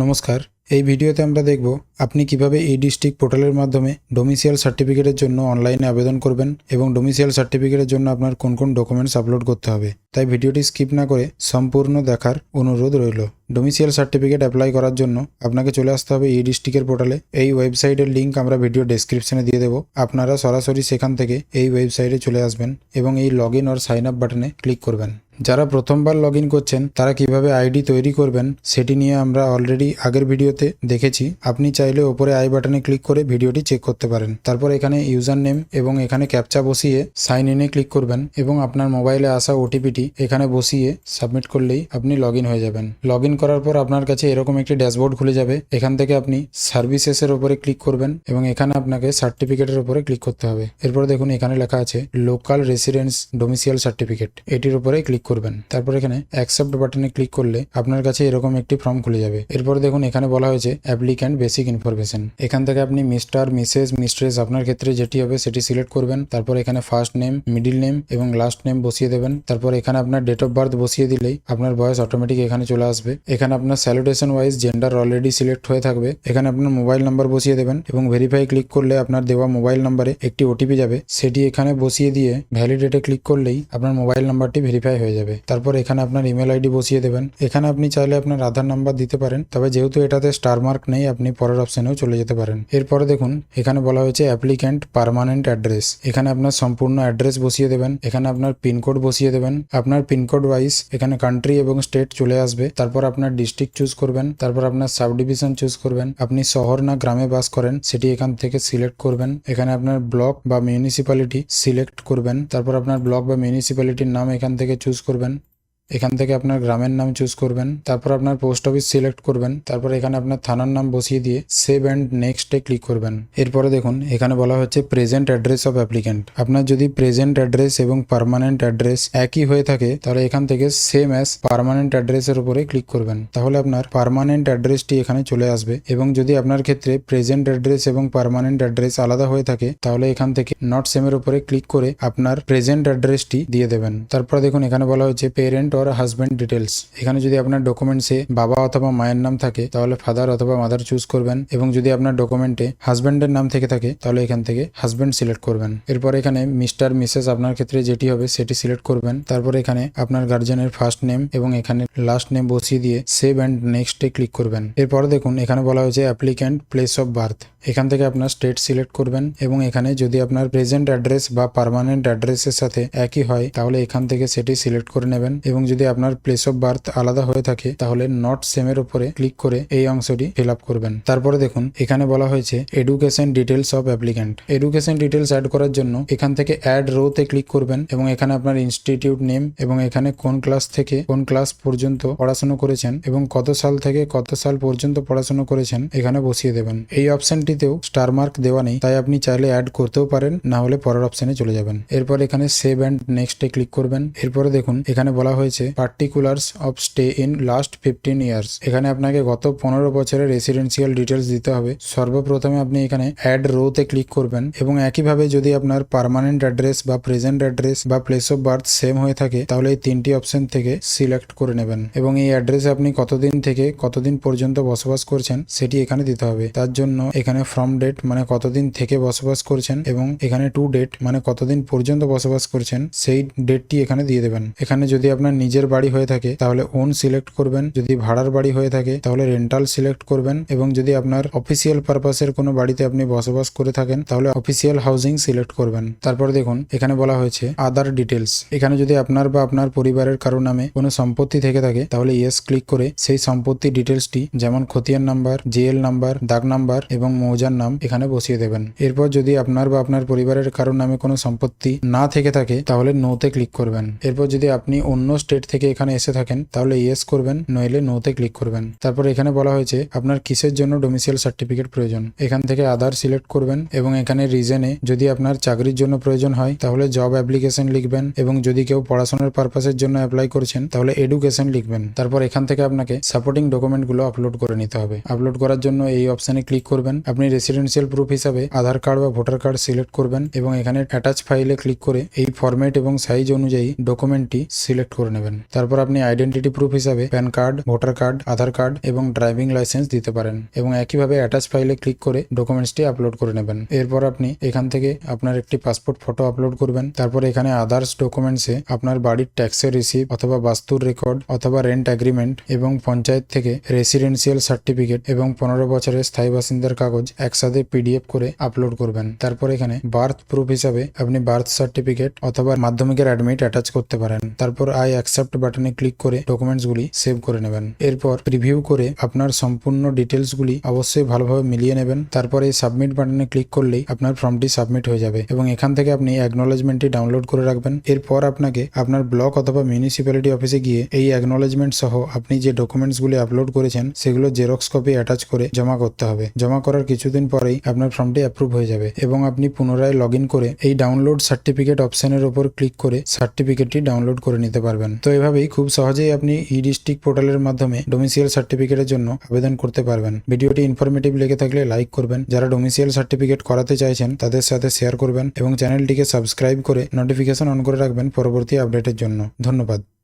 নমস্কার, এই ভিডিওতে আমরা দেখব আপনি কিভাবে ই-ডিস্ট্রিক্ট পোর্টালের মাধ্যমে ডোমিসাইল সার্টিফিকেটের জন্য অনলাইনে আবেদন করবেন এবং ডোমিসাইল সার্টিফিকেটের জন্য আপনার কোন কোন ডকুমেন্টস আপলোড করতে হবে। তাই ভিডিওটি স্কিপ না করে সম্পূর্ণ দেখার অনুরোধ রইল। ডোমিসাইল সার্টিফিকেট অ্যাপ্লাই করার জন্য আপনাকে চলে আসতে হবে ই-ডিস্ট্রিক্টের পোর্টালে। এই ওয়েবসাইটের লিঙ্ক আমরা ভিডিও ডেসক্রিপশনে দিয়ে দেবো। আপনারা সরাসরি সেখান থেকে এই ওয়েবসাইটে চলে আসবেন এবং এই log in or sign up বাটনে ক্লিক করবেন। যারা প্রথমবার লগ ইন করছেন তারা কিভাবে আইডি তৈরি করবেন সেটি নিয়ে আমরা অলরেডি আগের ভিডিওতে দেখেছি। আপনি চাইলে ওপরে আই বাটনে ক্লিক করে ভিডিওটি চেক করতে পারেন। তারপর এখানে ইউজার নেম এবং এখানে ক্যাপচা বসিয়ে সাইন ইনে ক্লিক করবেন এবং আপনার মোবাইলে আসা ওটিপিটি এখানে বসিয়ে সাবমিট করলেই আপনি লগ ইন হয়ে যাবেন। লগ ইন করার পর আপনার কাছে এরকম একটি ড্যাশবোর্ড খুলে যাবে। এখান থেকে আপনি সার্ভিসেসের উপরে ক্লিক করবেন এবং এখানে আপনাকে সার্টিফিকেটের উপরে ক্লিক করতে হবে। এরপর দেখুন এখানে লেখা আছে লোকাল রেসিডেন্স ডোমিসাইল সার্টিফিকেট, এটির উপরে ক্লিক করবেন। তারপর এখানে অ্যাকসেপ্ট বাটনে ক্লিক করলে আপনার কাছে এরকম একটি ফর্ম খুলে যাবে। এরপর দেখুন এখানে বলা হয়েছে অ্যাপ্লিক্যান্ট বেসিক ইনফরমেশন। এখান থেকে আপনি মিস্টার, মিসেস, মিস্ট্রেস আপনার ক্ষেত্রে যেটি হবে সেটি সিলেক্ট করবেন। তারপর এখানে ফার্স্ট নেম, মিডিল নেম এবং লাস্ট নেম বসিয়ে দেবেন। তারপর এখানে আপনার ডেট অফ বার্থ বসিয়ে দিলেই আপনার বয়স অটোমেটিক এখানে চলে আসবে। এখানে আপনার salutation wise gender already select হয়ে থাকবে। এখানে আপনার মোবাইল নাম্বার বসিয়ে দেবেন এবং ভেরিফাই ক্লিক করলে আপনার দেওয়া মোবাইল নাম্বারে একটি ওটিপি যাবে, সেটি এখানে বসিয়ে দিয়ে ভ্যালিডেটে ক্লিক করলেই আপনার মোবাইল নাম্বারটি ভেরিফাই হয়ে যাবে। তারপর এখানে আপনার ইমেল আইডি বসিয়ে দেবেন। এখানে আপনি চাইলে আপনার আধার নাম্বার দিতে পারেন, তবে যেহেতু এটাতে স্টার মার্ক নেই আপনি পরের অপশনেও চলে যেতে পারেন। এরপরে দেখুন এখানে বলা হয়েছে অ্যাপ্লিক্যান্ট পার্মানেন্ট অ্যাড্রেস। এখানে আপনার সম্পূর্ণ অ্যাড্রেস বসিয়ে দেবেন। এখানে আপনার পিনকোড বসিয়ে দেবেন। আপনার পিনকোড ওয়াইজ এখানে কান্ট্রি এবং স্টেট চলে আসবে। তারপর আপনার ডিস্ট্রিক্ট চুজ করবেন। তারপর আপনার সাব ডিভিশন চুজ করবেন। আপনি শহর না গ্রামে বাস করেন সেটি এখান থেকে সিলেক্ট করবেন। এখানে আপনার ব্লক বা মিউনিসিপ্যালিটি সিলেক্ট করবেন। তারপর আপনার ব্লক বা মিউনিসিপ্যালিটির নাম এখান থেকে চুজ করবেন। এখান থেকে আপনার গ্রামের নাম চুজ করবেন। তারপর আপনার পোস্ট অফিস সিলেক্ট করবেন। তারপর এখানে আপনার থানার নাম বসিয়ে দিয়ে সেভ অ্যান্ড নেক্সটে ক্লিক করবেন। এরপরে দেখুন এখানে বলা হচ্ছে প্রেজেন্ট অ্যাড্রেস অফ অ্যাপ্লিক্যান্ট। আপনার যদি প্রেজেন্ট অ্যাড্রেস এবং পার্মানেন্ট অ্যাড্রেস একই হয়ে থাকে তাহলে এখান থেকে সেম অ্যাজ পার্মানেন্ট অ্যাড্রেসের উপরে ক্লিক করবেন। তাহলে আপনার পার্মানেন্ট অ্যাড্রেসটি এখানে চলে আসবে। এবং যদি আপনার ক্ষেত্রে প্রেজেন্ট অ্যাড্রেস এবং পার্মানেন্ট অ্যাড্রেস আলাদা হয়ে থাকে তাহলে এখান থেকে নট সেমের উপরে ক্লিক করে আপনার প্রেজেন্ট অ্যাড্রেসটি দিয়ে দেবেন। তারপর দেখুন এখানে বলা হচ্ছে পেরেন্ট অর হাজব্যান্ড ডিটেলস। এখানে যদি আপনার ডকুমেন্টসে বাবা অথবা মায়ের নাম থাকে তাহলে ফাদার অথবা মাদার চুজ করবেন এবং যদি আপনার ডকুমেন্টে হাজব্যান্ডের নাম থেকে থাকে তাহলে এখান থেকে হাজব্যান্ড সিলেক্ট করবেন। এরপর এখানে মিস্টার, মিসেস আপনার ক্ষেত্রে যেটি হবে সেটি সিলেক্ট করবেন। তারপর এখানে আপনার গার্জিয়ানের ফার্স্ট নেম এবং এখানে লাস্ট নেম বসিয়ে দিয়ে সেভ অ্যান্ড নেক্সটে ক্লিক করবেন। এরপর দেখুন এখানে বলা হয়েছে অ্যাপ্লিক্যান্ট প্লেস অফ বার্থ। এখান থেকে আপনার স্টেট সিলেক্ট করবেন এবং এখানে যদি আপনার প্রেজেন্ট অ্যাড্রেস বা পার্মানেন্ট অ্যাড্রেসের সাথে একই হয় তাহলে এখান থেকে সেটি সিলেক্ট করে নেবেন এবং যদি আপনার প্লেস অফ বার্থ আলাদা হয়ে থাকে তাহলে নট সেমের উপরে ক্লিক করে এই অংশটি ফিল আপ করবেন। তারপরে দেখুন এখানে বলা হয়েছে education details of applicant. Education details add করার জন্য এখান থেকে অ্যাড রোতে ক্লিক করবেন এবং এখানে আপনার ইনস্টিটিউট নেম এবং এখানে কোন ক্লাস থেকে কোন ক্লাস পর্যন্ত পড়াশোনা করেছেন এবং কত সাল থেকে কত সাল পর্যন্ত পড়াশোনা করেছেন এখানে বসিয়ে দেবেন। এই অপশনটিতেও স্টার মার্ক দেওয়া নেই, তাই আপনি চাইলে অ্যাড করতেও পারেন, না হলে পরের অপশনে চলে যাবেন। এরপর এখানে সেভ অ্যান্ড নেক্সটে ক্লিক করবেন। এরপরে দেখুন এখানে বলা হয়েছে particulars of stay in last 15 years. এখানে আপনাকে গত 15 বছরের রেসিডেন্সিয়াল ডিটেলস দিতে হবে। সর্বপ্রথমে আপনি এখানে অ্যাড রোতে ক্লিক করবেন এবং একইভাবে যদি আপনার পার্মানেন্ট অ্যাড্রেস বা প্রেজেন্ট অ্যাড্রেস বা প্লেস অফ বার্থ সেম হয়ে থাকে তাহলে এই তিনটি অপশন থেকে সিলেক্ট করে নেবেন এবং এই অ্যাড্রেসে আপনি কতদিন থেকে কতদিন পর্যন্ত বসবাস করছেন সেটি এখানে দিতে হবে। তার জন্য এখানে ফ্রম ডেট মানে কতদিন থেকে বসবাস করছেন এবং এখানে টু ডেট মানে কতদিন পর্যন্ত বসবাস করছেন সেই ডেটটি এখানে দিয়ে দেবেন। এখানে যদি আপনার নিজের বাড়ি হয়ে থাকে তাহলে ওন সিলেক্ট করবেন, যদি ভাড়ার বাড়ি হয়ে থাকে তাহলে রেন্টাল সিলেক্ট করবেন এবং যদি আপনার অফিসিয়াল পারপাসের কোনো বাড়িতে আপনি বসবাস করে থাকেন তাহলে অফিসিয়াল হাউজিং সিলেক্ট করবেন। তারপর দেখুন এখানে বলা হয়েছে আদার ডিটেলস। এখানে যদি আপনার বা আপনার পরিবারের কারো নামে কোনো সম্পত্তি থেকে থাকে তাহলে ইয়েস ক্লিক করে সেই সম্পত্তি ডিটেলসটি যেমন খতিয়ান নাম্বার, জিএল নাম্বার, দাগ নাম্বার এবং মৌজার নাম এখানে বসিয়ে দেবেন। এরপর যদি আপনার বা আপনার পরিবারের কারো নামে কোনো সম্পত্তি না থেকে থাকে তাহলে নোতে ক্লিক করবেন। এরপর যদি আপনি অন্য স্টেট থেকে এখানে এসে থাকেন তাহলে ইয়েস করবেন, নইলে নোতে ক্লিক করবেন। তারপর এখানে বলা হয়েছে আপনার কিসের জন্য ডোমিসাইল সার্টিফিকেট প্রয়োজন। এখান থেকে আধার সিলেক্ট করবেন এবং এখানে রিজনে যদি আপনার চাকরির জন্য প্রয়োজন হয় তাহলে জব অ্যাপ্লিকেশন লিখবেন এবং যদি কেউ পড়াশোনার পারপাসের জন্য অ্যাপ্লাই করছেন তাহলে এডুকেশন লিখবেন। তারপর এখান থেকে আপনাকে সাপোর্টিং ডকুমেন্টগুলো আপলোড করে নিতে হবে। আপলোড করার জন্য এই অপশনে ক্লিক করবেন। আপনি রেসিডেন্সিয়াল প্রুফ হিসাবে আধার কার্ড বা ভোটার কার্ড সিলেক্ট করবেন এবং এখানে অ্যাটাচ ফাইলে ক্লিক করে এই ফরম্যাট এবং সাইজ অনুযায়ী ডকুমেন্টটি সিলেক্ট করে নেবেন। নেবেন। তারপর আপনি আইডেন্টিটি প্রুফ হিসাবে প্যান কার্ড, ভোটার কার্ড, আধার কার্ড এবং ড্রাইভিং লাইসেন্স দিতে পারেন এবং একইভাবে অ্যাটাচ ফাইলে ক্লিক করে ডকুমেন্টসটি আপলোড করে নেবেন। এরপর আপনি এখান থেকে আপনার একটি পাসপোর্ট ফটো আপলোড করবেন। তারপর এখানে আদার্স ডকুমেন্টসে আপনার বাড়ির ট্যাক্সের রিসিপ্ট অথবা বাস্তুর রেকর্ড অথবা রেন্ট এগ্রিমেন্ট এবং পঞ্চায়েত থেকে রেসিডেন্সিয়াল সার্টিফিকেট এবং 15 বছরের স্থায়ী বাসিন্দার কাগজ একসাথে পিডিএফ করে আপলোড করবেন। তারপর এখানে বার্থ প্রুফ হিসাবে আপনি বার্থ সার্টিফিকেট অথবা মাধ্যমিকের অ্যাডমিট অ্যাটাচ করতে পারেন। তারপর আই অ্যাকসেপ্ট বাটনে ক্লিক করে ডকুমেন্টসগুলি সেভ করে নেবেন। এরপর প্রিভিউ করে আপনার সম্পূর্ণ ডিটেলসগুলি অবশ্যই ভালোভাবে মিলিয়ে নেবেন। তারপর এই সাবমিট বাটনে ক্লিক করলেই আপনার ফর্মটি সাবমিট হয়ে যাবে এবং এখান থেকে আপনি অ্যাকনোলেজমেন্টটি ডাউনলোড করে রাখবেন। এরপর আপনাকে আপনার ব্লক অথবা মিউনিসিপ্যালিটি অফিসে গিয়ে এই অ্যাকনোলেজমেন্ট সহ আপনি যে ডকুমেন্টসগুলি আপলোড করেছেন সেগুলো জেরক্স কপি অ্যাটাচ করে জমা করতে হবে। জমা করার কিছুদিন পরেই আপনার ফর্মটি অ্যাপ্রুভ হয়ে যাবে এবং আপনি পুনরায় লগ ইন করে এই ডাউনলোড সার্টিফিকেট অপশনের উপর ক্লিক করে সার্টিফিকেটটি ডাউনলোড করে নিতে পারবেন। তো এভাবেই খুব সহজেই আপনি ই ডিস্ট্রিক্ট পোর্টালের মাধ্যমে ডোমিসিয়াল সার্টিফিকেটের জন্য আবেদন করতে পারবেন। ভিডিওটি ইনফরমেটিভ লেগে থাকলে লাইক করবেন, যারা ডোমিসিয়াল সার্টিফিকেট করাতে চাইছেন তাদের সাথে শেয়ার করবেন এবং চ্যানেলটিকে সাবস্ক্রাইব করে নোটিফিকেশন অন করে রাখবেন পরবর্তী আপডেটের জন্য। ধন্যবাদ।